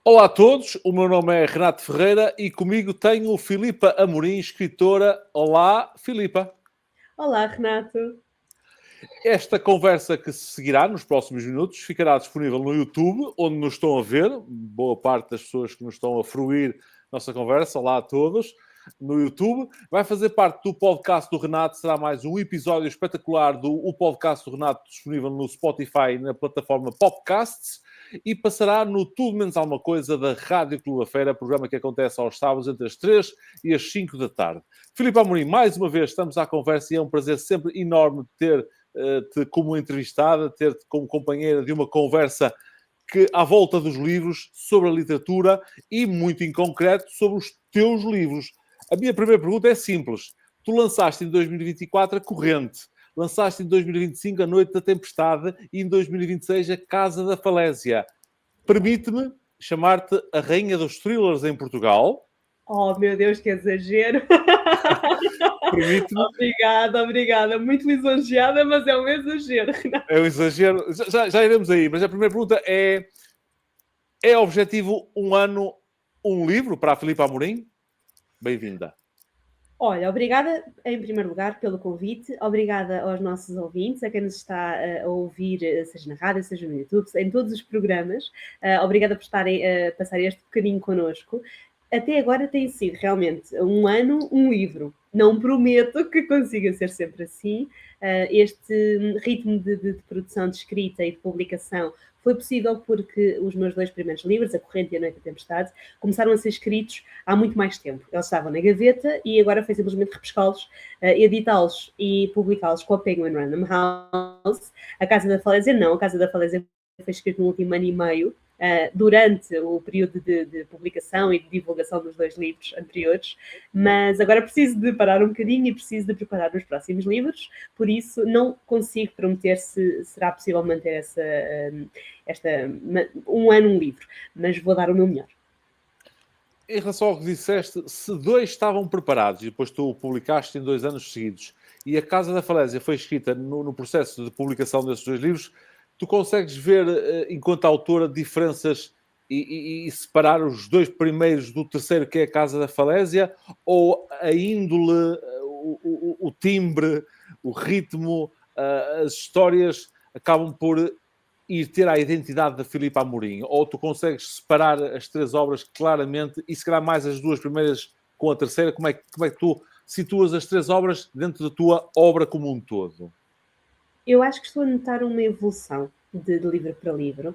Olá a todos, o meu nome é Renato Ferreira e comigo tenho Filipa Amorim, escritora. Olá, Filipa. Olá, Renato. Esta conversa que se seguirá nos próximos minutos ficará disponível no YouTube, onde nos estão a ver. Boa parte das pessoas que nos estão a fruir nossa conversa. Olá a todos. No YouTube. Vai fazer parte do podcast do Renato. Será mais um episódio espetacular do podcast do Renato, disponível no Spotify e na plataforma Podcasts. E passará no Tudo Menos Alguma Coisa da Rádio Clube da Feira, programa que acontece aos sábados entre as 3 e as 5 da tarde. Filipe Amorim, mais uma vez estamos à conversa e é um prazer sempre enorme ter-te como entrevistada, ter-te como companheira de uma conversa que à volta dos livros, sobre a literatura e, muito em concreto, sobre os teus livros. A minha primeira pergunta é simples. Tu lançaste em 2024 a Corrente, lançaste em 2025 A Noite da Tempestade e em 2026 A Casa da Falésia. Permite-me chamar-te a rainha dos thrillers em Portugal. Oh, meu Deus, que exagero. Permite-me. Obrigada. Muito lisonjeada, mas é um exagero, Renato. É um exagero. Já iremos aí, mas a primeira pergunta é objetivo um ano, um livro para a Filipa Amorim? Bem-vinda. Olha, obrigada em primeiro lugar pelo convite, obrigada aos nossos ouvintes, a quem nos está a ouvir, seja na rádio, seja no YouTube, em todos os programas. Obrigada por estarem a passar este bocadinho connosco. Até agora tem sido realmente um ano, um livro. Não prometo que consiga ser sempre assim. Este ritmo de produção, de escrita e de publicação foi possível porque os meus 2 primeiros livros, A Corrente e A Noite da Tempestade, começaram a ser escritos há muito mais tempo. Eles estavam na gaveta e agora foi simplesmente repescá-los, editá-los e publicá-los com a Penguin Random House. A Casa da Falésia não, A Casa da Falésia foi escrito no último ano e meio, durante o período de publicação e de divulgação dos 2 livros anteriores, mas agora preciso de parar um bocadinho e preciso de preparar os próximos livros, por isso não consigo prometer se será possível manter um ano um livro, mas vou dar o meu melhor. Em relação ao que disseste, se 2 estavam preparados e depois tu o publicaste em 2 anos seguidos e A Casa da Falésia foi escrita no processo de publicação desses 2 livros, tu consegues ver, enquanto autora, diferenças e separar os 2 primeiros do terceiro, que é A Casa da Falésia, ou a índole, o timbre, o ritmo, as histórias acabam por ir ter a identidade da Filipa Amorim? Ou tu consegues separar as 3 obras claramente e se calhar mais as 2 primeiras com a terceira? Como é que tu situas as 3 obras dentro da tua obra como um todo? Eu acho que estou a notar uma evolução de livro para livro.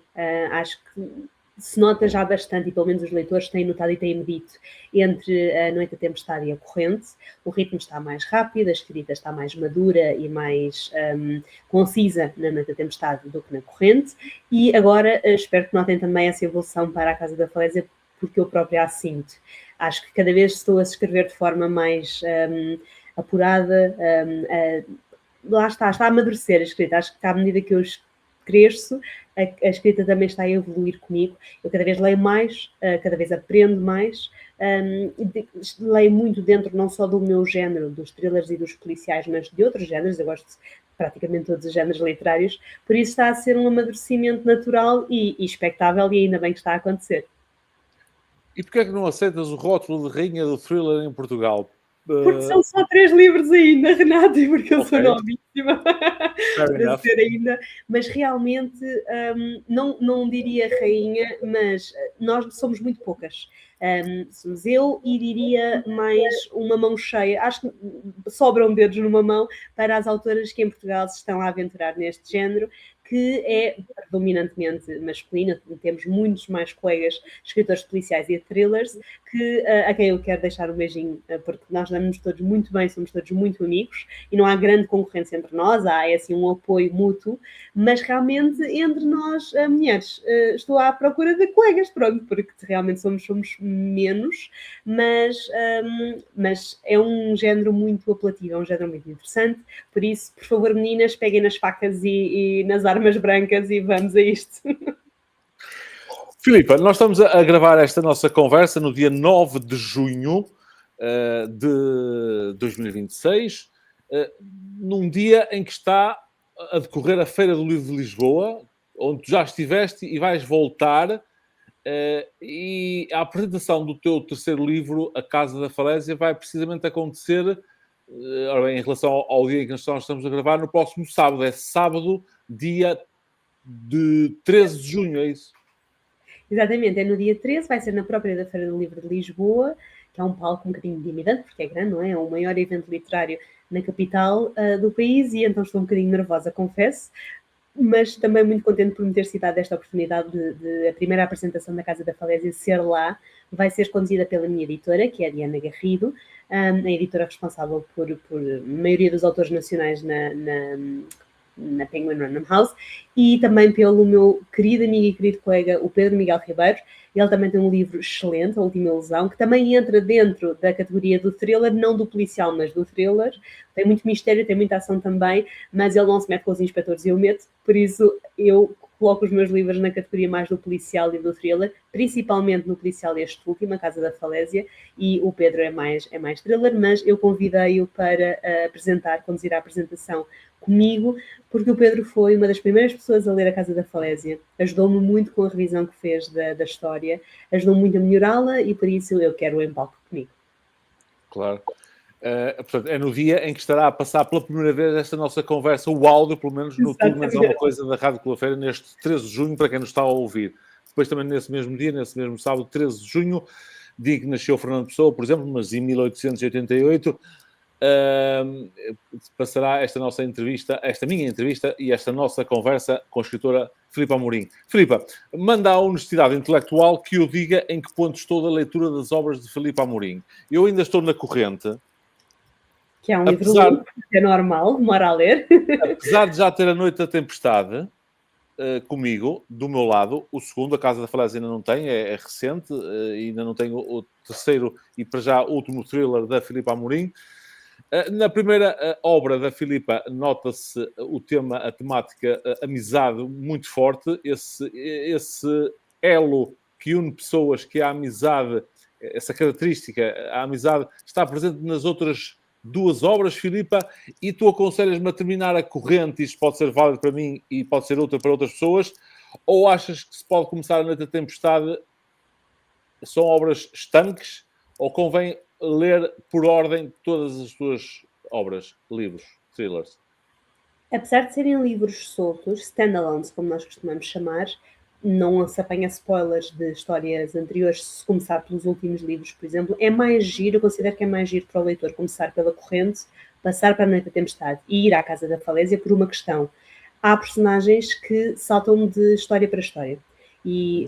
Acho que se nota já bastante, e pelo menos os leitores têm notado e têm-me dito, entre A Noite da Tempestade e A Corrente. O ritmo está mais rápido, a escrita está mais madura e mais concisa na Noite da Tempestade do que na Corrente. E agora espero que notem também essa evolução para A Casa da Falésia, porque eu própria a sinto. Acho que cada vez estou a escrever de forma mais apurada, lá está a amadurecer a escrita. Acho que à medida que eu cresço, a escrita também está a evoluir comigo. Eu cada vez leio mais, cada vez aprendo mais, leio muito dentro não só do meu género, dos thrillers e dos policiais, mas de outros géneros. Eu gosto de praticamente todos os géneros literários, por isso está a ser um amadurecimento natural e expectável, e ainda bem que está a acontecer. E porquê é que não aceitas o rótulo de rainha do thriller em Portugal? Porque são só 3 livros ainda, Renato, e porque eu sou novíssima para ser ainda, mas realmente não diria rainha, mas nós somos muito poucas. Somos eu e diria mais uma mão cheia. Acho que sobram dedos numa mão para as autoras que em Portugal se estão a aventurar neste género, que é predominantemente masculina. Temos muitos mais colegas escritores policiais e thrillers a quem eu quero deixar um beijinho, porque nós damos todos muito bem, somos todos muito amigos e não há grande concorrência entre nós, há assim um apoio mútuo, mas realmente entre nós, mulheres, estou à procura de colegas, pronto, porque realmente somos menos, mas é um género muito apelativo, é um género muito interessante, por isso, por favor, meninas, peguem nas facas e nas armas brancas e vamos a isto. Filipa, nós estamos a gravar esta nossa conversa no dia 9 de junho de 2026, num dia em que está a decorrer a Feira do Livro de Lisboa, onde tu já estiveste e vais voltar. E a apresentação do teu terceiro livro, A Casa da Falésia, vai precisamente acontecer, ora bem, em relação ao dia em que nós estamos a gravar, no próximo sábado. É sábado, dia de 13 de junho, é isso? Exatamente, é no dia 13, vai ser na própria da Feira do Livro de Lisboa, que é um palco um bocadinho intimidante, porque é grande, não é? É o maior evento literário na capital do país, e então estou um bocadinho nervosa, confesso, mas também muito contente por me ter citado esta oportunidade de a primeira apresentação da Casa da Falésia ser lá. Vai ser conduzida pela minha editora, que é a Diana Garrido, a editora responsável por maioria dos autores nacionais na Penguin Random House, e também pelo meu querido amigo e querido colega, o Pedro Miguel Ribeiro. Ele também tem um livro excelente, A Última Ilusão, que também entra dentro da categoria do thriller, não do policial, mas do thriller. Tem muito mistério, tem muita ação também, mas ele não se mete com os inspectores e eu meto, por isso eu coloco os meus livros na categoria mais do policial e do thriller, principalmente no policial este último, A Casa da Falésia, e o Pedro é mais thriller, mas eu convidei-o para conduzir a apresentação comigo, porque o Pedro foi uma das primeiras pessoas a ler A Casa da Falésia, ajudou-me muito com a revisão que fez da história, ajudou-me muito a melhorá-la, e por isso eu quero-o em palco comigo. Claro. Portanto, é no dia em que estará a passar pela primeira vez esta nossa conversa, o áudio, pelo menos no Tudo Menos Alguma Coisa da Rádio Colafeira, neste 13 de junho, para quem nos está a ouvir. Depois também nesse mesmo dia, nesse mesmo sábado, 13 de junho, dia que nasceu Fernando Pessoa, por exemplo, mas em 1888, passará esta nossa entrevista, esta minha entrevista e esta nossa conversa com a escritora Filipa Amorim. Filipa, manda a honestidade intelectual que eu diga em que ponto estou da leitura das obras de Filipa Amorim. Eu ainda estou na corrente. Que é um livro longo, é normal, demora a ler. Apesar de já ter A Noite da Tempestade comigo, do meu lado, o segundo, A Casa da Falésia, ainda não tem, é recente, ainda não tenho o terceiro e para já último thriller da Filipa Amorim. Na primeira obra da Filipa nota-se o tema, a temática, amizade muito forte, esse elo que une pessoas, que a amizade, essa característica, a amizade, está presente nas outras duas obras, Filipa, e tu aconselhas-me a terminar a corrente, isto pode ser válido para mim e pode ser outra para outras pessoas, ou achas que se pode começar A Noite da Tempestade? São obras estanques, ou convém ler por ordem todas as tuas obras, livros, thrillers? Apesar de serem livros soltos, standalones, como nós costumamos chamar, não se apanha spoilers de histórias anteriores se começar pelos últimos livros, por exemplo. É mais giro, eu considero que é mais giro para o leitor começar pela corrente, passar para A Noite da Tempestade e ir à Casa da Falésia por uma questão. Há personagens que saltam de história para história. E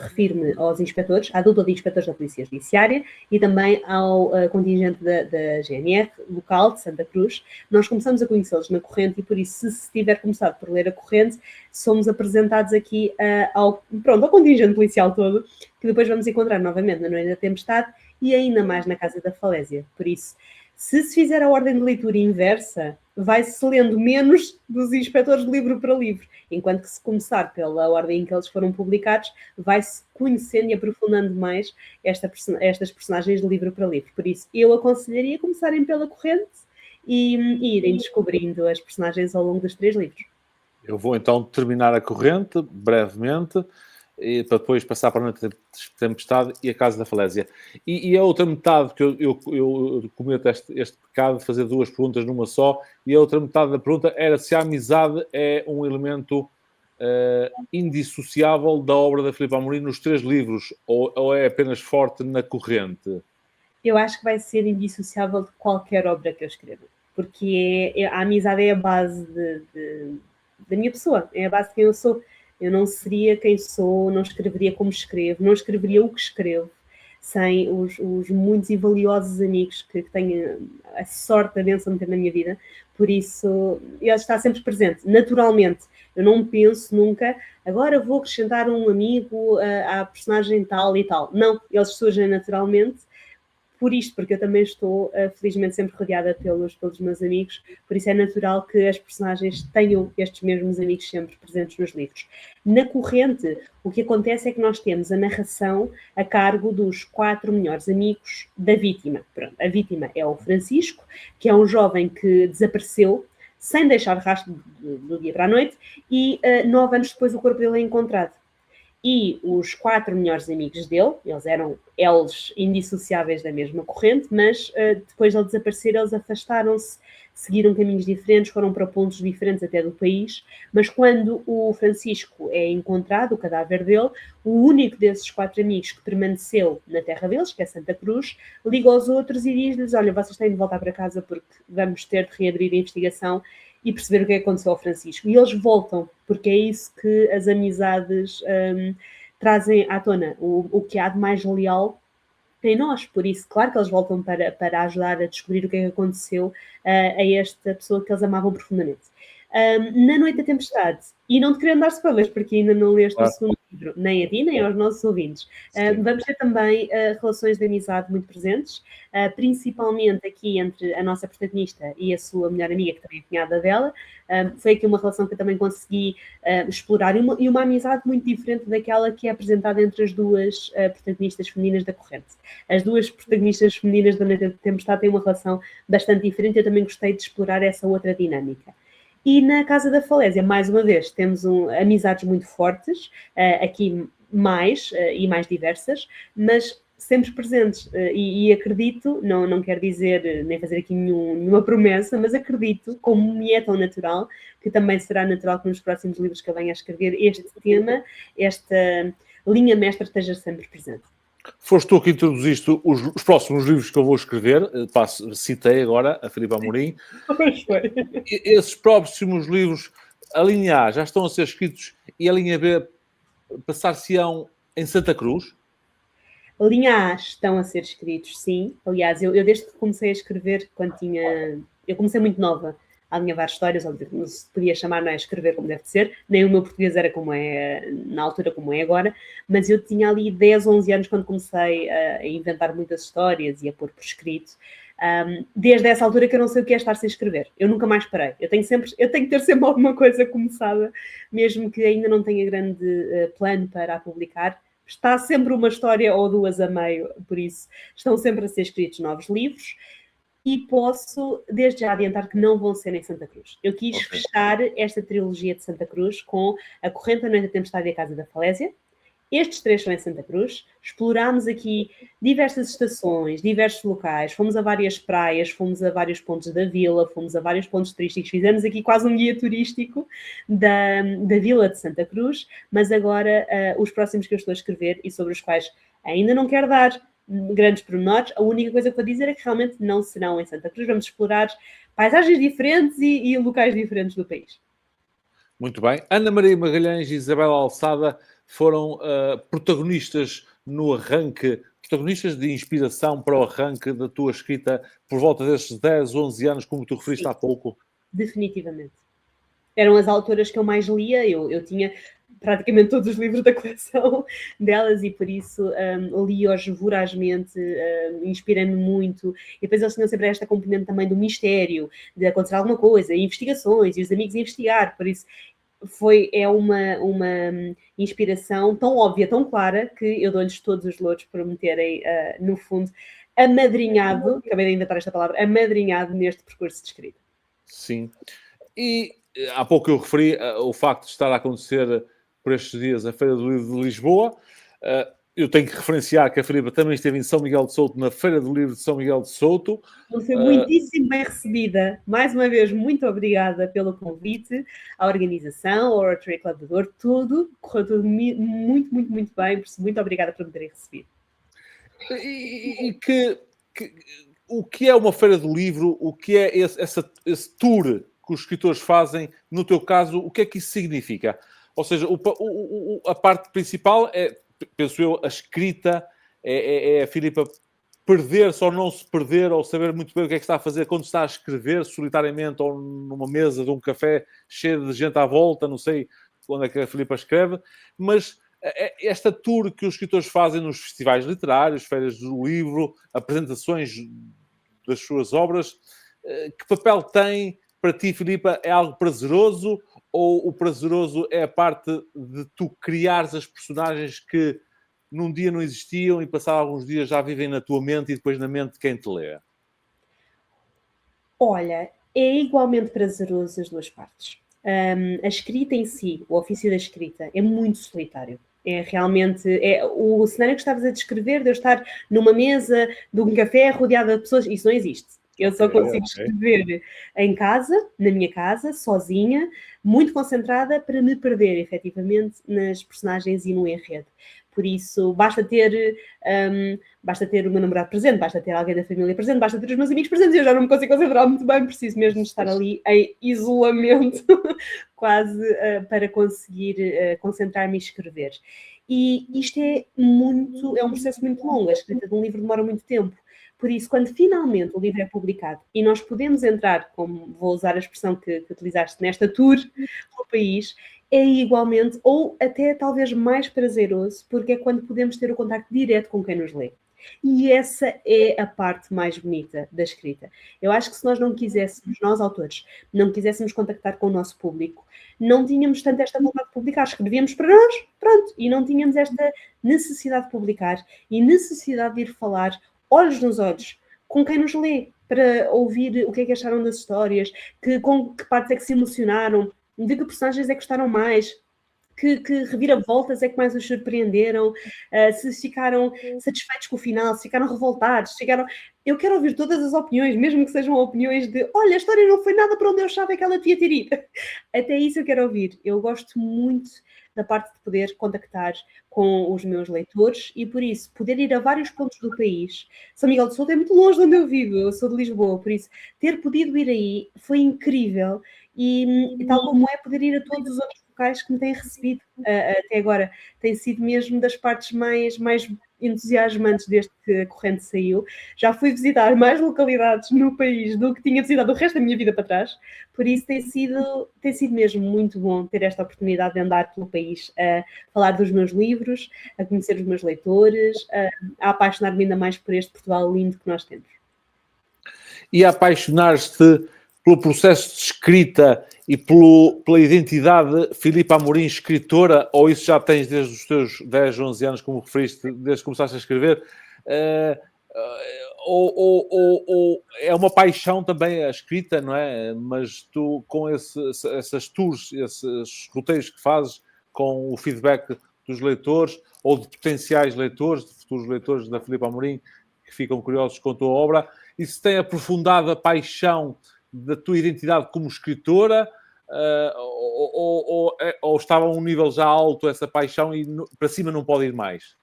refiro-me aos inspectores, à dupla de inspectores da Polícia Judiciária e também ao contingente da GNR local de Santa Cruz. Nós começamos a conhecê-los na corrente e por isso, se tiver começado por ler a corrente, somos apresentados aqui ao contingente policial todo, que depois vamos encontrar novamente na Noite da Tempestade e ainda mais na Casa da Falésia. Por isso, se fizer a ordem de leitura inversa, vai-se lendo menos dos inspectores de livro para livro, enquanto que se começar pela ordem em que eles foram publicados, vai-se conhecendo e aprofundando mais estas personagens de livro para livro. Por isso, eu aconselharia começarem pela corrente e irem descobrindo as personagens ao longo dos 3 livros. Eu vou então terminar a corrente, brevemente, e para depois passar para A Noite da Tempestade e A Casa da Falésia. E a outra metade, que eu cometo este pecado de fazer 2 perguntas numa só, e a outra metade da pergunta era se a amizade é um elemento indissociável da obra da Filipa Amorim nos 3 livros, ou é apenas forte na corrente? Eu acho que vai ser indissociável de qualquer obra que eu escreva, porque a amizade é a base da minha pessoa, é a base de quem eu sou. Eu não seria quem sou, não escreveria como escrevo, não escreveria o que escrevo, sem os muitos e valiosos amigos que tenho a sorte, a bênção de ter na minha vida. Por isso, ele está sempre presente, naturalmente. Eu não penso nunca, agora vou acrescentar um amigo à personagem tal e tal. Não, eles surgem naturalmente. Por isto, porque eu também estou, felizmente, sempre rodeada pelos meus amigos, por isso é natural que as personagens tenham estes mesmos amigos sempre presentes nos livros. Na corrente, o que acontece é que nós temos a narração a cargo dos 4 melhores amigos da vítima. Pronto, a vítima é o Francisco, que é um jovem que desapareceu, sem deixar rastro do dia para a noite, e 9 anos depois o corpo dele é encontrado. e os 4 melhores amigos dele, eles eram elos indissociáveis da mesma corrente, mas depois de ele desaparecer, eles afastaram-se, seguiram caminhos diferentes, foram para pontos diferentes até do país, mas quando o Francisco é encontrado, o cadáver dele, o único desses 4 amigos que permaneceu na terra deles, que é Santa Cruz, liga aos outros e diz-lhes, olha, vocês têm de voltar para casa porque vamos ter de reabrir a investigação e perceber o que aconteceu ao Francisco. E eles voltam, porque é isso que as amizades trazem à tona, o que há de mais leal em nós. Por isso, claro que eles voltam para ajudar a descobrir o que aconteceu a esta pessoa que eles amavam profundamente. Na Noite da Tempestade, e não te querendo dar spoilers, porque ainda não leste o segundo livro, nem a ti, nem aos nossos ouvintes, vamos ter também relações de amizade muito presentes, principalmente aqui entre a nossa protagonista e a sua melhor amiga, que também é cunhada dela. Foi aqui uma relação que eu também consegui explorar, e uma amizade muito diferente daquela que é apresentada entre as duas protagonistas femininas da corrente. As duas protagonistas femininas da Noite da Tempestade têm uma relação bastante diferente, eu também gostei de explorar essa outra dinâmica. E na Casa da Falésia, mais uma vez, temos amizades muito fortes, aqui mais e mais diversas, mas sempre presentes. E acredito, não quero dizer, nem fazer aqui nenhuma promessa, mas acredito, como me é tão natural, que também será natural que nos próximos livros que eu venha a escrever, este tema, esta linha mestra esteja sempre presente. Foste tu que introduziste os próximos livros que eu vou escrever. Citei agora a Filipe Amorim. Pois foi. Esses próximos livros, a linha A já estão a ser escritos e a linha B passar-se-ão em Santa Cruz? A linha A estão a ser escritos, sim. Aliás, eu desde que comecei a escrever, eu comecei muito nova a alinhavar histórias, não se podia chamar, não é, escrever como deve ser, nem o meu português era como é na altura, como é agora, mas eu tinha ali 10, 11 anos quando comecei a inventar muitas histórias e a pôr por escrito. Desde essa altura que eu não sei o que é estar sem escrever. Eu nunca mais parei. Eu tenho que ter sempre alguma coisa começada, mesmo que ainda não tenha grande plano para a publicar. Está sempre uma história ou duas a meio, por isso estão sempre a ser escritos novos livros. E posso, desde já, adiantar que não vão ser em Santa Cruz. Eu quis fechar esta trilogia de Santa Cruz com A Corrente, A Noite da Tempestade e A Casa da Falésia. Estes 3 são em Santa Cruz. Explorámos aqui diversas estações, diversos locais. Fomos a várias praias, fomos a vários pontos da vila, fomos a vários pontos turísticos. Fizemos aqui quase um guia turístico da vila de Santa Cruz. Mas agora, os próximos que eu estou a escrever e sobre os quais ainda não quero dar grandes pormenores, a única coisa que vou dizer é que realmente não serão em Santa Cruz. Vamos explorar paisagens diferentes e locais diferentes do país. Muito bem. Ana Maria Magalhães e Isabela Alçada foram protagonistas no arranque, protagonistas de inspiração para o arranque da tua escrita por volta destes 10, 11 anos, como tu referiste há pouco? Definitivamente. Eram as autoras que eu mais lia, eu tinha praticamente todos os livros da coleção delas e por isso li-os vorazmente, inspirei-me muito. E depois eles tinham sempre esta componente também do mistério, de acontecer alguma coisa, investigações e os amigos a investigar, por isso é uma inspiração tão óbvia, tão clara, que eu dou-lhes todos os louros por me terem, no fundo, amadrinhado, acabei de inventar esta palavra, amadrinhado neste percurso de escrita. Sim. E há pouco eu referi o facto de estar a acontecer por estes dias a Feira do Livro de Lisboa. Eu tenho que referenciar que a Filipe também esteve em São Miguel de Souto, na Feira do Livro de São Miguel de Souto. Foi muitíssimo bem recebida. Mais uma vez, muito obrigada pelo convite, à organização, ao Rotary Club de Douro, tudo. Correu tudo muito, muito, muito bem. Muito obrigada por me terem recebido. O que é uma Feira do Livro? O que é esse tour que os escritores fazem? No teu caso, o que é que isso significa? Ou seja, a parte principal é, penso eu, a escrita, é a Filipa perder-se ou não se perder, ou saber muito bem o que é que está a fazer quando está a escrever solitariamente ou numa mesa de um café cheio de gente à volta, não sei onde é que a Filipa escreve, mas esta tour que os escritores fazem nos festivais literários, feiras do livro, apresentações das suas obras, que papel tem para ti, Filipa? É algo prazeroso ou o prazeroso é a parte de tu criares as personagens que num dia não existiam e passado alguns dias já vivem na tua mente e depois na mente de quem te lê? Olha, é igualmente prazeroso as duas partes. A escrita em si, o ofício da escrita, é muito solitário. É realmente o cenário que estavas a descrever, de eu estar numa mesa de um café rodeada de pessoas, isso não existe. Eu só consigo escrever em casa, na minha casa, sozinha, muito concentrada, para me perder, efetivamente, nas personagens e no enredo. Por isso, basta ter o meu namorado presente, basta ter alguém da família presente, basta ter os meus amigos presentes. Eu já não me consigo concentrar muito bem, preciso mesmo estar ali em isolamento, quase, para conseguir concentrar-me e escrever. E isto é um processo muito longo. A escrita de um livro demora muito tempo. Por isso, quando finalmente o livro é publicado e nós podemos entrar, como vou usar a expressão que utilizaste, nesta tour pelo país, é igualmente, ou até talvez mais prazeroso, porque é quando podemos ter o contacto direto com quem nos lê. E essa é a parte mais bonita da escrita. Eu acho que se nós não quiséssemos, nós autores, não quiséssemos contactar com o nosso público, não tínhamos tanto esta vontade de publicar. Escrevíamos para nós, pronto, e não tínhamos esta necessidade de publicar e necessidade de ir falar olhos nos olhos com quem nos lê, para ouvir o que é que acharam das histórias, com que partes é que se emocionaram, de que personagens é que gostaram mais, que reviravoltas é que mais os surpreenderam, se ficaram satisfeitos com o final, se ficaram revoltados, Eu quero ouvir todas as opiniões, mesmo que sejam opiniões de olha, a história não foi nada para onde eu achava que ela devia ter ido. Até isso eu quero ouvir. Eu gosto muito da parte de poder contactar com os meus leitores e, por isso, poder ir a vários pontos do país. São Miguel de Sousa é muito longe de onde eu vivo, eu sou de Lisboa, por isso, ter podido ir aí foi incrível e tal como é poder ir a todos os outros locais que me têm recebido até agora. Tem sido mesmo das partes mais entusiasmantes desde que a corrente saiu. Já fui visitar mais localidades no país do que tinha visitado o resto da minha vida para trás, por isso tem sido mesmo muito bom ter esta oportunidade de andar pelo país a falar dos meus livros, a conhecer os meus leitores, a apaixonar-me ainda mais por este Portugal lindo que nós temos. E a apaixonar-te pelo processo de escrita e pela identidade Filipe Amorim, escritora, ou isso já tens desde os teus 10, 11 anos, como referiste, desde que começaste a escrever, ou é uma paixão também a escrita, não é? Mas tu, com essas tours, esses roteiros que fazes, com o feedback dos leitores, ou de potenciais leitores, de futuros leitores da Filipe Amorim, que ficam curiosos com a tua obra, isso tem aprofundado a paixão da tua identidade como escritora, ou estava a um nível já alto essa paixão e para cima não pode ir mais?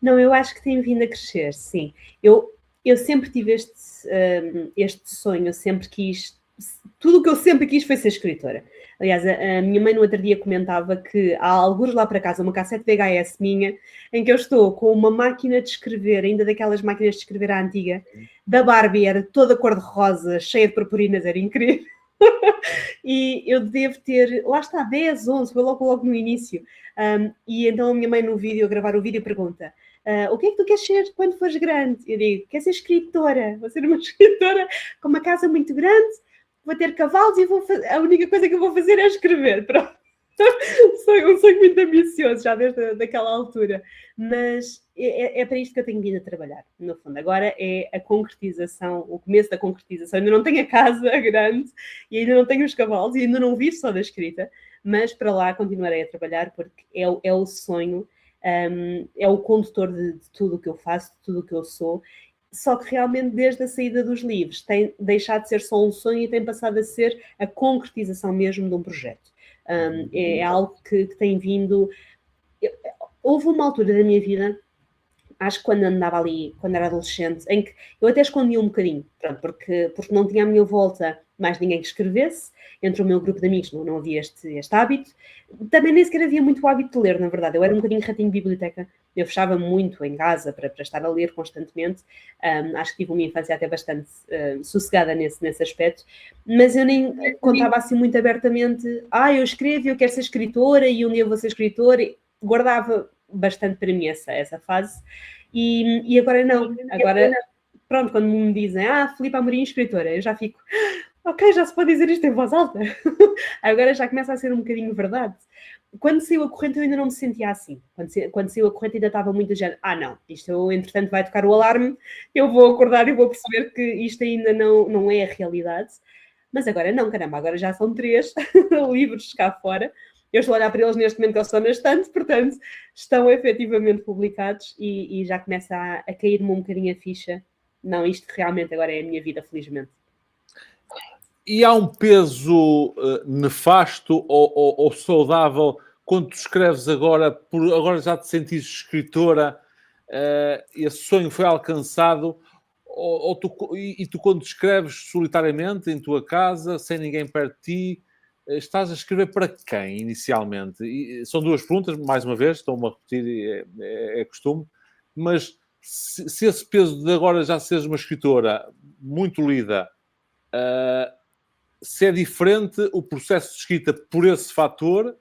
Não, eu acho que tem vindo a crescer, sim. Eu sempre tive este sonho, eu sempre quis... Tudo o que eu sempre quis foi ser escritora. Aliás, a minha mãe no outro dia comentava que há algures lá para casa uma cassete VHS minha, em que eu estou com uma máquina de escrever, ainda daquelas máquinas de escrever à antiga, da Barbie, era toda cor-de-rosa, cheia de purpurinas, era incrível. E eu devo ter, lá está, 10, 11, foi logo no início. E então a minha mãe no vídeo, a gravar o vídeo, pergunta: o que é que tu queres ser quando fores grande? Eu digo: quero ser escritora, vou ser uma escritora com uma casa muito grande, vou ter cavalos e a única coisa que eu vou fazer é escrever. Pronto. Um sonho muito ambicioso, já desde daquela altura. Mas é para isto que eu tenho vindo a trabalhar, no fundo. Agora é a concretização, o começo da concretização. Ainda não tenho a casa grande e ainda não tenho os cavalos e ainda não vivo só da escrita, mas para lá continuarei a trabalhar porque é o sonho, é o condutor de tudo o que eu faço, de tudo o que eu sou. Só que realmente desde a saída dos livros tem deixado de ser só um sonho e tem passado a ser a concretização mesmo de um projeto. É algo que tem vindo... Houve uma altura da minha vida, acho que quando andava ali, quando era adolescente, em que eu até escondia um bocadinho, pronto, porque não tinha à minha volta mais ninguém que escrevesse, entre o meu grupo de amigos não havia este hábito. Também nem sequer havia muito o hábito de ler, na verdade. Eu era um bocadinho ratinho de biblioteca, eu fechava muito em casa para estar a ler constantemente. Acho que tive uma infância até bastante sossegada nesse aspecto, mas eu nem contava assim muito abertamente: eu escrevo, eu quero ser escritora e um dia eu vou ser escritora. Guardava bastante para mim essa fase e agora não. Agora, pronto, quando me dizem Filipe Amorim, escritora, eu já fico: ok, já se pode dizer isto em voz alta. Agora já começa a ser um bocadinho verdade. Quando saiu a corrente eu ainda não me sentia assim. Quando saiu a corrente ainda estava muito género: não, isto entretanto vai tocar o alarme, eu vou acordar e vou perceber que isto ainda não é a realidade. Mas agora não, caramba, agora já são 3 livros cá fora. Eu estou a olhar para eles neste momento que eles estão na estante, portanto, estão efetivamente publicados e já começa a cair-me um bocadinho a ficha. Não, isto realmente agora é a minha vida, felizmente. E há um peso nefasto ou saudável quando tu escreves agora, por agora já te sentires escritora, esse sonho foi alcançado, e tu quando escreves solitariamente em tua casa, sem ninguém perto de ti, estás a escrever para quem, inicialmente? E são duas perguntas, mais uma vez, estou-me a repetir, é costume, mas se esse peso de agora já seres uma escritora muito lida, se é diferente o processo de escrita por esse fator,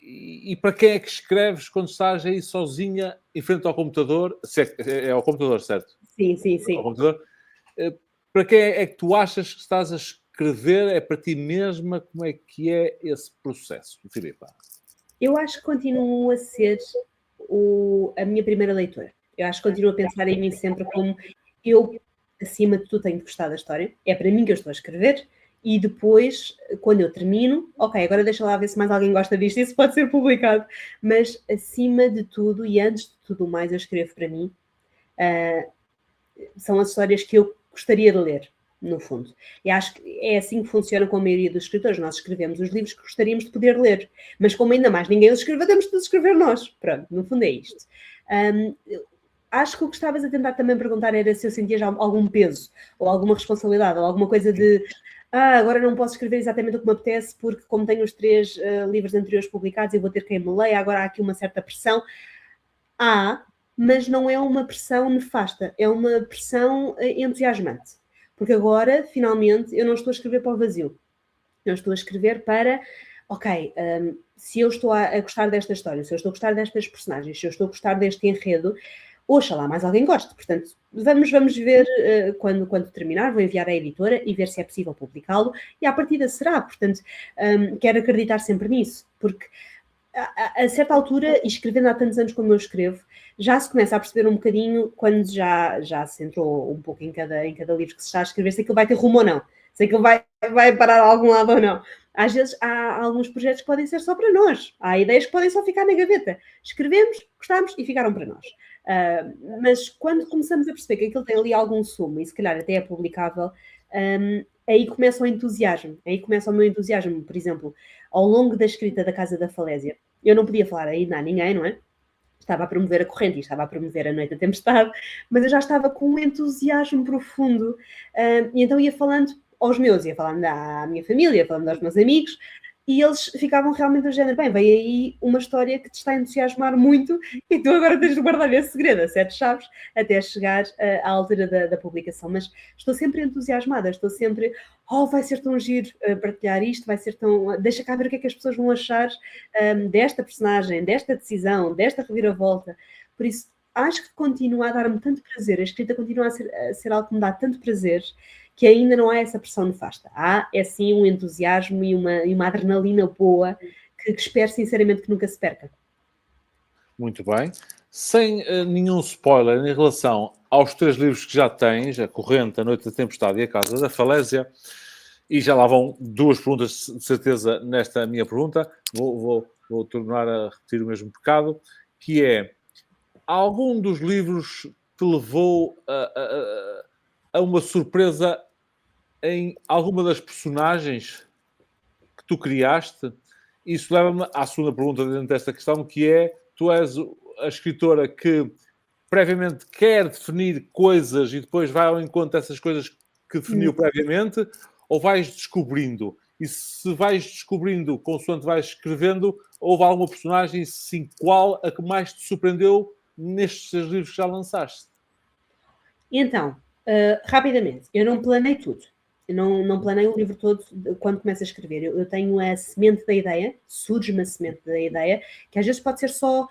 e para quem é que escreves quando estás aí sozinha em frente ao computador? É ao computador, certo? Sim, sim, sim. Ao computador. Para quem é que tu achas que estás a escrever? É para ti mesma? Como é que é esse processo, Filipa? Eu acho que continuo a ser a minha primeira leitora. Eu acho que continuo a pensar em mim sempre como eu, acima de tudo, tenho de gostar da história. É para mim que eu estou a escrever. E depois, quando eu termino, ok, agora deixa lá ver se mais alguém gosta disto, isso pode ser publicado. Mas, acima de tudo e antes de tudo mais, eu escrevo para mim. São as histórias que eu gostaria de ler, no fundo. E acho que é assim que funciona com a maioria dos escritores. Nós escrevemos os livros que gostaríamos de poder ler, mas como ainda mais ninguém os escreveu, temos de escrever nós. Pronto, no fundo é isto. Acho que o que estavas a tentar também perguntar era se eu sentia já algum peso, ou alguma responsabilidade, ou alguma coisa de agora não posso escrever exatamente o que me apetece, porque como tenho os 3 livros anteriores publicados, eu vou ter quem me leia, agora há aqui uma certa pressão. Mas não é uma pressão nefasta, é uma pressão entusiasmante. Porque agora, finalmente, eu não estou a escrever para o vazio. Eu estou a escrever para, ok, se eu estou a gostar desta história, se eu estou a gostar destas personagens, se eu estou a gostar deste enredo, oxalá mais alguém goste. Portanto, vamos ver quando terminar, vou enviar à editora e ver se é possível publicá-lo, e à partida será. Portanto, quero acreditar sempre nisso, porque a certa altura, e escrevendo há tantos anos como eu escrevo, já se começa a perceber um bocadinho, quando já se entrou um pouco em cada livro que se está a escrever, se aquilo vai ter rumo ou não, se aquilo vai parar a algum lado ou não. Às vezes há alguns projetos que podem ser só para nós, há ideias que podem só ficar na gaveta. Escrevemos, gostámos e ficaram para nós. Mas quando começamos a perceber que aquilo tem ali algum sumo, e se calhar até é publicável, aí começa o entusiasmo. Aí começa o meu entusiasmo. Por exemplo, ao longo da escrita da Casa da Falésia, eu não podia falar ainda a ninguém, não é? Estava a promover a corrente e estava a promover a Noite da Tempestade, mas eu já estava com um entusiasmo profundo. E então ia falando aos meus, ia falando à minha família, ia falando aos meus amigos, e eles ficavam realmente do género, bem, veio aí uma história que te está a entusiasmar muito e tu agora tens de guardar esse segredo a 7 chaves até chegar à altura da publicação. Mas estou sempre entusiasmada, estou sempre, vai ser tão giro partilhar isto, vai ser tão... Deixa cá ver o que é que as pessoas vão achar desta personagem, desta decisão, desta reviravolta. Por isso, acho que continua a dar-me tanto prazer, a escrita continua a ser algo que me dá tanto prazer, que ainda não há essa pressão nefasta. Há, é sim, um entusiasmo e uma adrenalina boa que espero sinceramente que nunca se perca. Muito bem. Sem nenhum spoiler em relação aos 3 livros que já tens, A Corrente, A Noite da Tempestade e A Casa da Falésia, e já lá vão 2 perguntas de certeza nesta minha pergunta, vou tornar a repetir o mesmo pecado, que é, algum dos livros te levou a uma surpresa em alguma das personagens que tu criaste? Isso leva-me à segunda pergunta dentro desta questão, que é, tu és a escritora que previamente quer definir coisas e depois vai ao encontro dessas coisas que definiu previamente, ou vais descobrindo? E se vais descobrindo consoante vais escrevendo, houve alguma personagem, sim, qual a que mais te surpreendeu nestes 6 livros que já lançaste? Então, rapidamente, eu não planei tudo. Eu não planei o livro todo quando começo a escrever. Eu tenho a semente da ideia, surge-me a semente da ideia, que às vezes pode ser só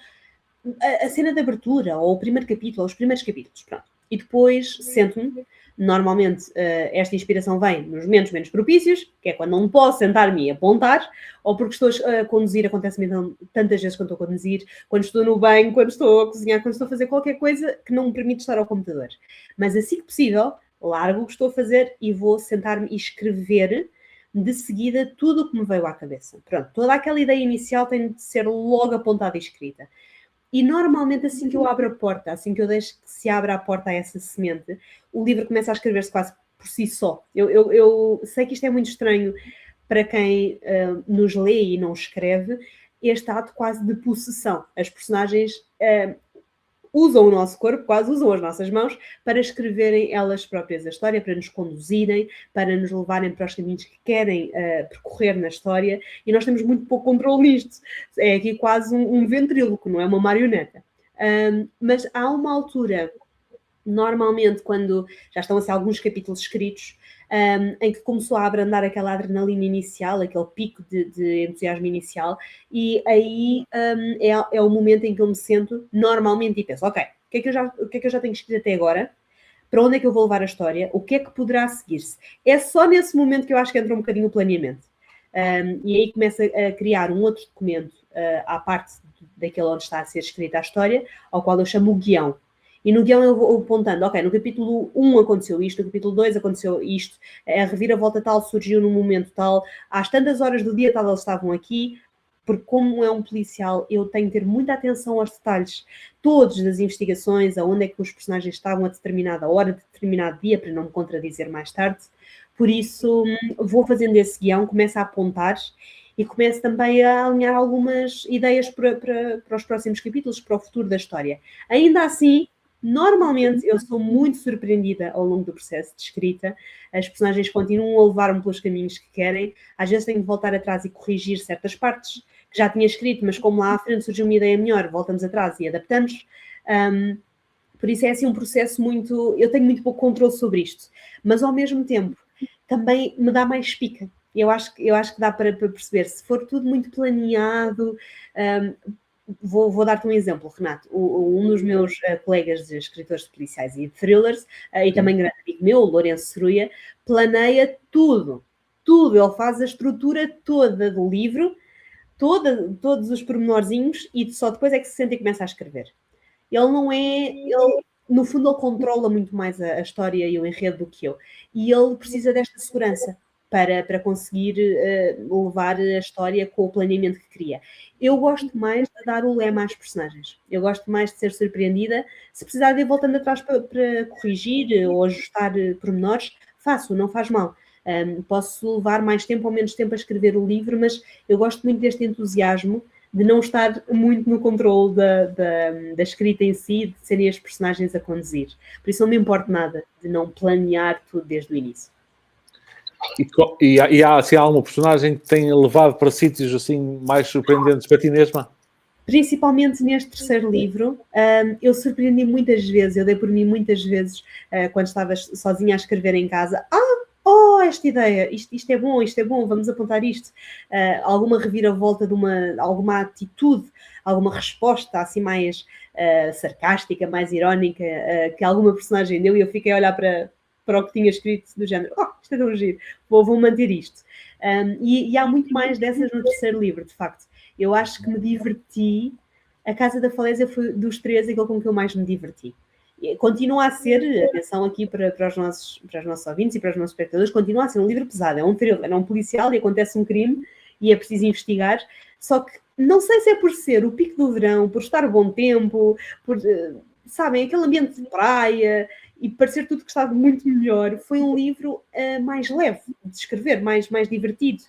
a cena de abertura, ou o primeiro capítulo, ou os primeiros capítulos, pronto. E depois sento-me. Normalmente esta inspiração vem nos momentos menos propícios, que é quando não posso sentar-me e apontar, ou porque estou a conduzir, acontece-me tantas vezes quando estou a conduzir, quando estou no banho, quando estou a cozinhar, quando estou a fazer qualquer coisa que não me permite estar ao computador. Mas assim que possível, largo o que estou a fazer e vou sentar-me e escrever, de seguida tudo o que me veio à cabeça. Pronto, toda aquela ideia inicial tem de ser logo apontada e escrita. E normalmente assim que eu abro a porta, assim que eu deixo que se abra a porta a essa semente, o livro começa a escrever-se quase por si só. Eu sei que isto é muito estranho para quem nos lê e não escreve, este ato quase de possessão. As personagens usam o nosso corpo, quase usam as nossas mãos, para escreverem elas próprias a história, para nos conduzirem, para nos levarem para os caminhos que querem percorrer na história, e nós temos muito pouco controle nisto. É aqui quase um ventríloco, não é uma marioneta. Mas há uma altura, normalmente quando já estão assim, alguns capítulos escritos, em que começou a abrandar aquela adrenalina inicial, aquele pico de entusiasmo inicial, e aí é o momento em que eu me sento normalmente e penso, ok, o que é que eu já tenho escrito até agora? Para onde é que eu vou levar a história? O que é que poderá seguir-se? É só nesse momento que eu acho que entra um bocadinho o planeamento. E aí começa a criar um outro documento à parte daquele onde está a ser escrita a história, ao qual eu chamo o guião. E no guião eu vou apontando, ok, no capítulo 1 aconteceu isto, no capítulo 2 aconteceu isto, a reviravolta tal surgiu num momento tal, às tantas horas do dia tal eles estavam aqui, porque como é um policial, eu tenho que ter muita atenção aos detalhes, todos das investigações, aonde é que os personagens estavam a determinada hora, a determinado dia, para não me contradizer mais tarde. Por isso, vou fazendo esse guião, começo a apontar e começo também a alinhar algumas ideias para os próximos capítulos, para o futuro da história. Ainda assim, normalmente eu sou muito surpreendida ao longo do processo de escrita, as personagens continuam a levar-me pelos caminhos que querem, às vezes tenho de voltar atrás e corrigir certas partes que já tinha escrito, mas como lá à frente surgiu uma ideia melhor, voltamos atrás e adaptamos. Por isso é assim um processo muito... Eu tenho muito pouco controle sobre isto, mas ao mesmo tempo também me dá mais pica. Eu acho que dá para perceber, se for tudo muito planeado... Vou dar-te um exemplo, Renato. Um dos meus colegas de escritores de policiais e de thrillers, e também grande amigo meu, o Lourenço Ceruia, planeia tudo. Ele faz a estrutura toda do livro, todos os pormenorzinhos, e só depois é que se senta e começa a escrever. No fundo, ele controla muito mais a história e o enredo do que eu. E ele precisa desta segurança para conseguir levar a história com o planeamento que cria. Eu gosto mais de dar o lema às personagens. Eu gosto mais de ser surpreendida. Se precisar de ir voltando atrás para corrigir ou ajustar pormenores, faço, não faz mal. Posso levar mais tempo ou menos tempo a escrever o livro, mas eu gosto muito deste entusiasmo de não estar muito no controle da escrita em si, de serem as personagens a conduzir. Por isso não me importa nada de não planear tudo desde o início. E há assim, alguma personagem que tenha levado para sítios assim mais surpreendentes para ti mesma? Principalmente neste terceiro livro, eu surpreendi muitas vezes, eu dei por mim muitas vezes, quando estava sozinha a escrever em casa, esta ideia, isto é bom, vamos apontar isto. Alguma reviravolta de alguma atitude, alguma resposta assim mais sarcástica, mais irónica, que alguma personagem deu e eu fiquei a olhar para o que tinha escrito do género, isto é tão giro, vou manter isto. E há muito mais dessas no terceiro livro, de facto. Eu acho que me diverti, A Casa da Falésia foi dos três aquele com que eu mais me diverti. Continua a ser, atenção aqui para os nossos ouvintes e para os nossos espectadores, continua a ser um livro pesado, é um thriller, é um policial e acontece um crime e é preciso investigar, só que não sei se é por ser o pico do verão, por estar bom tempo, por, sabem, aquele ambiente de praia e parecer tudo que estava muito melhor, foi um livro mais leve de escrever, mais divertido.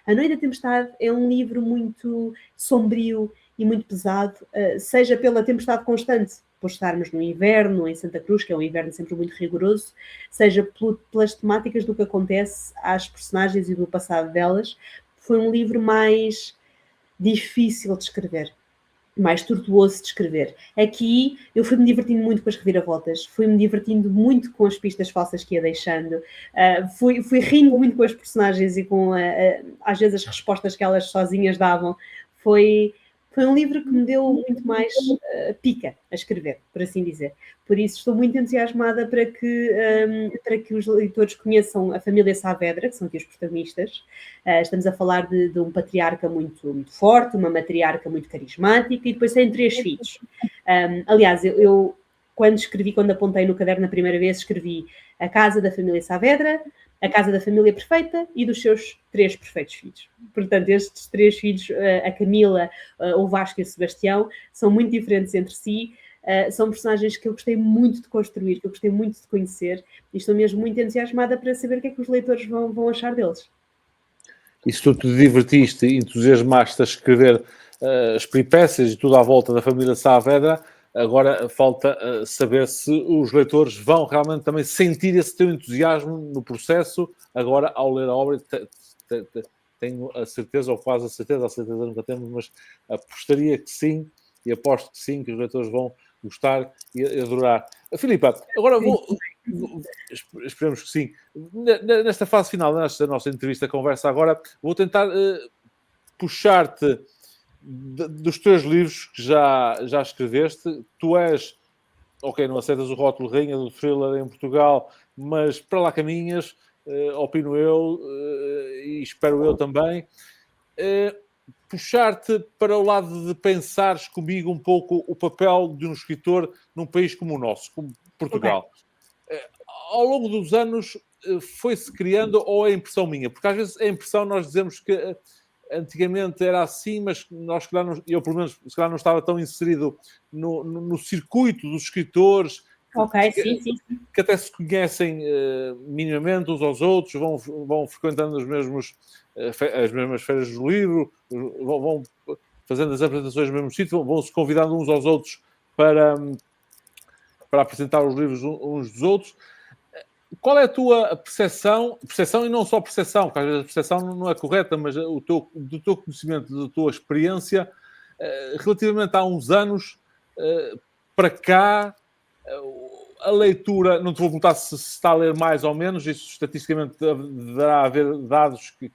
A Noite da Tempestade é um livro muito sombrio e muito pesado, seja pela tempestade constante, por estarmos no inverno, em Santa Cruz, que é um inverno sempre muito rigoroso, seja pelas temáticas do que acontece às personagens e do passado delas. Foi um livro mais difícil de escrever, mais tortuoso de escrever. Aqui eu fui-me divertindo muito com as reviravoltas, fui-me divertindo muito com as pistas falsas que ia deixando, fui rindo muito com as personagens e com, às vezes, as respostas que elas sozinhas davam. Foi um livro que me deu muito mais pica a escrever, por assim dizer. Por isso estou muito entusiasmada para que os leitores conheçam a família Saavedra, que são aqui os protagonistas. Estamos a falar de um patriarca muito, muito forte, uma matriarca muito carismática e depois têm 3 filhos. Aliás, eu quando apontei no caderno a primeira vez, escrevi A Casa da Família Saavedra, A Casa da Família Perfeita e dos seus 3 perfeitos filhos. Portanto, estes 3 filhos, a Camila, o Vasco e o Sebastião, são muito diferentes entre si. São personagens que eu gostei muito de construir, que eu gostei muito de conhecer, e estou mesmo muito entusiasmada para saber o que é que os leitores vão achar deles. E se tu te divertiste e entusiasmaste a escrever as peripécias e tudo à volta da família Saavedra, agora falta saber se os leitores vão realmente também sentir esse teu entusiasmo no processo, agora ao ler a obra. Tenho a certeza, ou quase a certeza nunca temos, mas apostaria que sim, e aposto que sim, que os leitores vão gostar e adorar. Filipa, agora esperemos que sim. Nesta fase final da nossa entrevista, conversa agora, vou tentar puxar-te dos teus livros que já escreveste. Tu és, ok, não aceitas o rótulo rainha do thriller em Portugal, mas para lá caminhas, opino eu, e espero eu também. Puxar-te para o lado de pensares comigo um pouco o papel de um escritor num país como o nosso, como Portugal. Okay. Ao longo dos anos foi-se criando, ou é impressão minha? Porque às vezes é impressão, nós dizemos que antigamente era assim, mas nós, eu pelo menos, se calhar não estava tão inserido no circuito dos escritores, okay, sim. Que até se conhecem minimamente uns aos outros, vão frequentando as mesmas feiras do livro, vão fazendo as apresentações no mesmo sítio, vão-se convidando uns aos outros para apresentar os livros uns dos outros. Qual é a tua percepção e não só percepção, porque às vezes a percepção não é correta, mas do teu conhecimento, da tua experiência, relativamente a uns anos para cá, a leitura, não te vou perguntar se está a ler mais ou menos, isso estatisticamente deverá haver dados que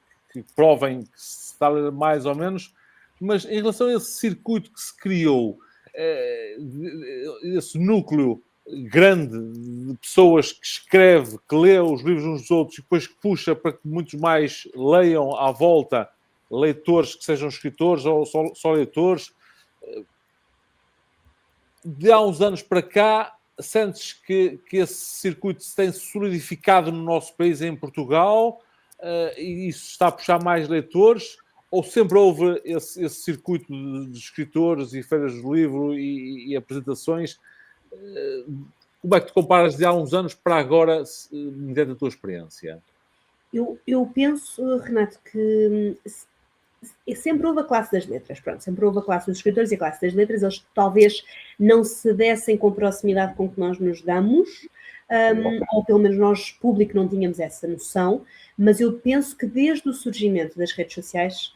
provem que se está a ler mais ou menos, mas em relação a esse circuito que se criou, esse núcleo grande de pessoas que escreve, que lê os livros uns dos outros e depois que puxa para que muitos mais leiam à volta, leitores que sejam escritores ou só leitores. De há uns anos para cá, sentes que esse circuito se tem solidificado no nosso país, em Portugal, e isso está a puxar mais leitores? Ou sempre houve esse circuito de escritores e feiras do livro e apresentações? Como é que te comparas de há uns anos para agora, mediante a tua experiência? Eu penso, Renato, que sempre houve a classe das letras, pronto, sempre houve a classe dos escritores e a classe das letras, eles talvez não se dessem com a proximidade com que nós nos damos, ou pelo menos nós, público, não tínhamos essa noção, mas eu penso que desde o surgimento das redes sociais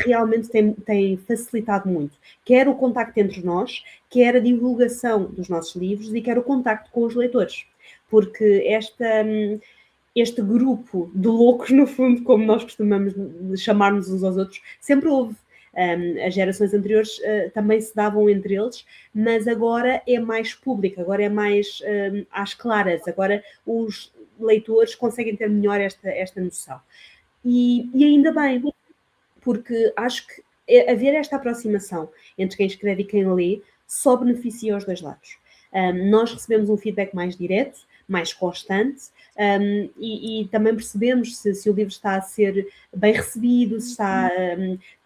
realmente tem facilitado muito, quer o contacto entre nós, quer a divulgação dos nossos livros e quer o contacto com os leitores, porque este grupo de loucos, no fundo, como nós costumamos chamar-nos uns aos outros, sempre houve. As gerações anteriores também se davam entre eles, mas agora é mais público, agora é mais às claras, agora os leitores conseguem ter melhor esta noção. E ainda bem, porque acho que haver esta aproximação entre quem escreve e quem lê só beneficia os dois lados. Nós recebemos um feedback mais direto, mais constante, e também percebemos se o livro está a ser bem recebido, se está,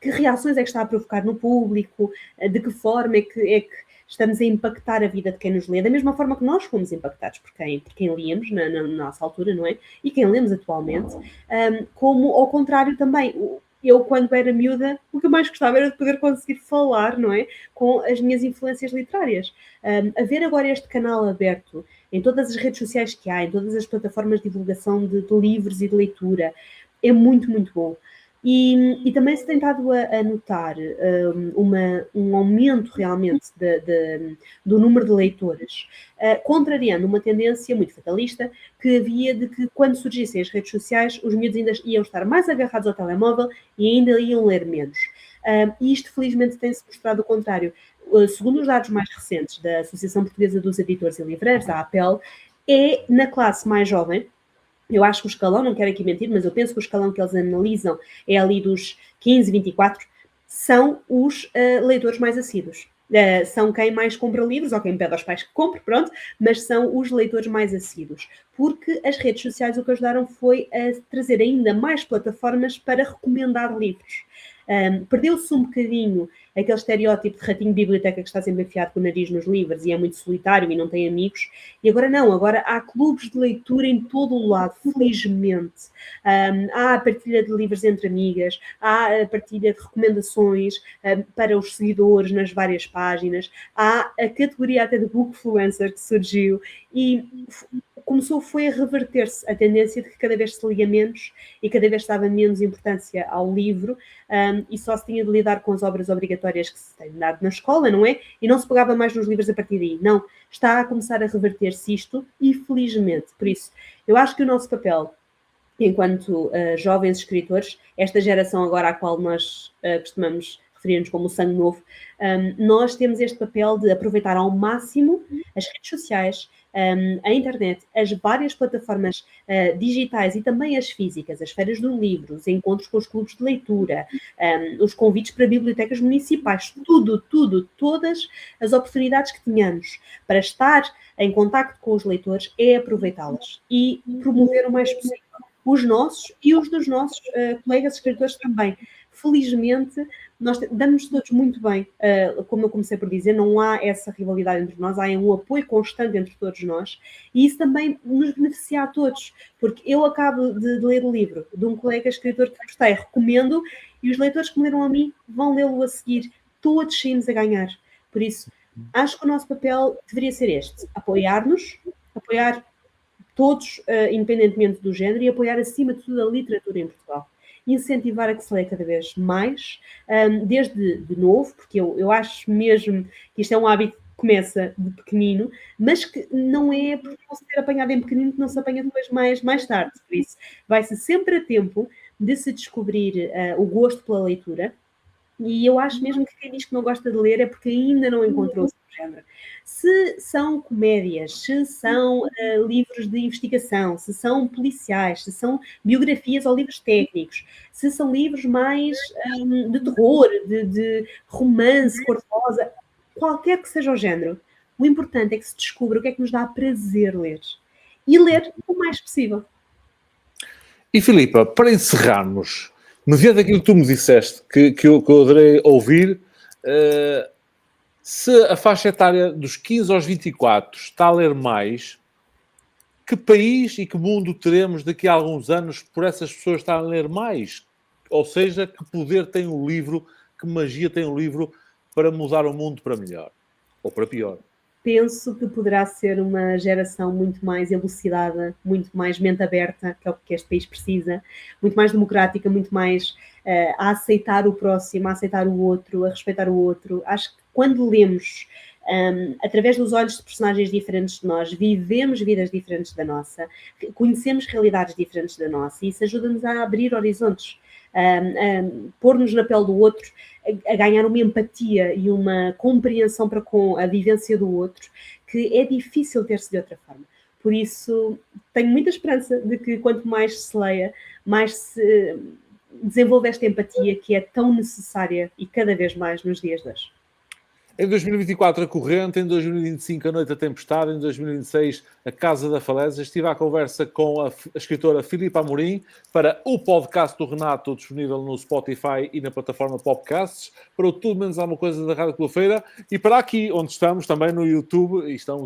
que reações é que está a provocar no público, de que forma é que estamos a impactar a vida de quem nos lê, da mesma forma que nós fomos impactados por quem líamos na nossa altura, não é? E quem lemos atualmente, como ao contrário também. Eu, quando era miúda, o que eu mais gostava era de poder conseguir falar, não é? Com as minhas influências literárias. Haver agora este canal aberto em todas as redes sociais que há, em todas as plataformas de divulgação de livros e de leitura, é muito, muito bom. E também se tem estado a notar um aumento realmente do número de leitores, contrariando uma tendência muito fatalista que havia de que, quando surgissem as redes sociais, os miúdos ainda iam estar mais agarrados ao telemóvel e ainda iam ler menos. E isto, felizmente, tem-se mostrado o contrário. Segundo os dados mais recentes da Associação Portuguesa dos Editores e Livreiros, a APEL, é na classe mais jovem. Eu acho que o escalão, não quero aqui mentir, mas eu penso que o escalão que eles analisam é ali dos 15, 24, são os leitores mais assíduos. São quem mais compra livros, ou quem pede aos pais que compre, pronto, mas são os leitores mais assíduos, porque as redes sociais o que ajudaram foi a trazer ainda mais plataformas para recomendar livros. Perdeu-se um bocadinho aquele estereótipo de ratinho de biblioteca que está sempre enfiado com o nariz nos livros e é muito solitário e não tem amigos, e agora não, agora há clubes de leitura em todo o lado, felizmente. Há a partilha de livros entre amigas, há a partilha de recomendações para os seguidores nas várias páginas, há a categoria até de bookfluencer que surgiu e foi a reverter-se a tendência de que cada vez se lia menos e cada vez se dava menos importância ao livro e só se tinha de lidar com as obras obrigatórias que se tem dado na escola, não é? E não se pegava mais nos livros a partir daí. Não, está a começar a reverter-se isto e felizmente. Por isso, eu acho que o nosso papel enquanto jovens escritores, esta geração agora à qual nós costumamos referir-nos como o sangue novo, nós temos este papel de aproveitar ao máximo as redes sociais, a internet, as várias plataformas digitais e também as físicas, as feiras do livro, os encontros com os clubes de leitura, os convites para bibliotecas municipais, todas as oportunidades que tenhamos para estar em contacto com os leitores é aproveitá-las e promover o mais possível os nossos e os dos nossos colegas escritores também. Felizmente, nós damos todos muito bem. Como eu comecei por dizer, não há essa rivalidade entre nós, há um apoio constante entre todos nós e isso também nos beneficia a todos, porque eu acabo de ler o livro de um colega escritor que gostei, recomendo, e os leitores que me leram a mim vão lê-lo a seguir. Todos saímos a ganhar. Por isso, acho que o nosso papel deveria ser este: apoiar-nos, apoiar todos, independentemente do género, e apoiar acima de tudo a literatura em Portugal. Incentivar a que se leia cada vez mais, desde de novo, porque eu acho mesmo que isto é um hábito que começa de pequenino, mas que não é porque não se ter apanhado em pequenino que não se apanha depois mais tarde. Por isso, vai-se sempre a tempo de se descobrir o gosto pela leitura, e eu acho mesmo que quem diz que não gosta de ler é porque ainda não encontrou o seu género. Se são comédias, se são livros de investigação, se são policiais, se são biografias ou livros técnicos, se são livros mais de terror, de romance, cor-de-rosa, qualquer que seja o género, o importante é que se descubra o que é que nos dá prazer ler. E ler o mais possível. E Filipa, para encerrarmos, mediante aquilo que tu me disseste, que eu adorei ouvir, se a faixa etária dos 15 aos 24 está a ler mais, que país e que mundo teremos daqui a alguns anos por essas pessoas estarem a ler mais? Ou seja, que poder tem o livro, que magia tem o livro para mudar o mundo para melhor ou para pior? Penso que poderá ser uma geração muito mais elucidada, muito mais mente aberta, que é o que este país precisa, muito mais democrática, muito mais a aceitar o próximo, a aceitar o outro, a respeitar o outro. Acho que quando lemos através dos olhos de personagens diferentes de nós, vivemos vidas diferentes da nossa, conhecemos realidades diferentes da nossa, e isso ajuda-nos a abrir horizontes, pôr-nos na pele do outro, a ganhar uma empatia e uma compreensão para com a vivência do outro, que é difícil ter-se de outra forma. Por isso, tenho muita esperança de que quanto mais se leia, mais se desenvolve esta empatia que é tão necessária e cada vez mais nos dias de hoje. Em 2024 a corrente, em 2025 a noite da tempestade, em 2026 a casa da falésia. Estive à conversa com a escritora Filipa Amorim para o podcast do Renato, disponível no Spotify e na plataforma Podcasts, para o Tudo Menos Alguma Coisa da Rádio Colofeira e para aqui, onde estamos, também no YouTube, e estão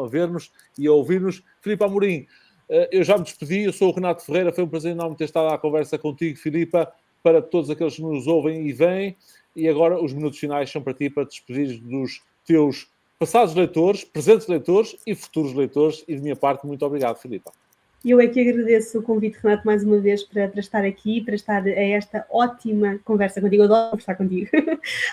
a ver-nos e a ouvir-nos. Filipa Amorim, eu já me despedi, eu sou o Renato Ferreira, foi um prazer enorme ter estado à conversa contigo, Filipa, para todos aqueles que nos ouvem e veem. E agora os minutos finais são para ti, para te despedir dos teus passados leitores, presentes leitores e futuros leitores. E de minha parte, muito obrigado, Filipa. Eu é que agradeço o convite, Renato, mais uma vez, para estar aqui, para estar a esta ótima conversa contigo. Eu adoro estar contigo.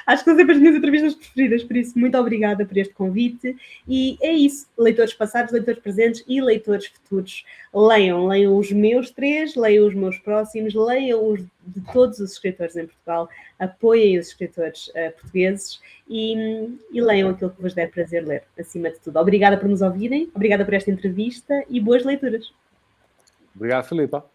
Acho que são sempre as minhas entrevistas preferidas, por isso, muito obrigada por este convite. E é isso, leitores passados, leitores presentes e leitores futuros. Leiam os meus 3, leiam os meus próximos, leiam os de todos os escritores em Portugal, apoiem os escritores portugueses e leiam aquilo que vos der prazer ler, acima de tudo. Obrigada por nos ouvirem, obrigada por esta entrevista e boas leituras. Obrigado, Filipa.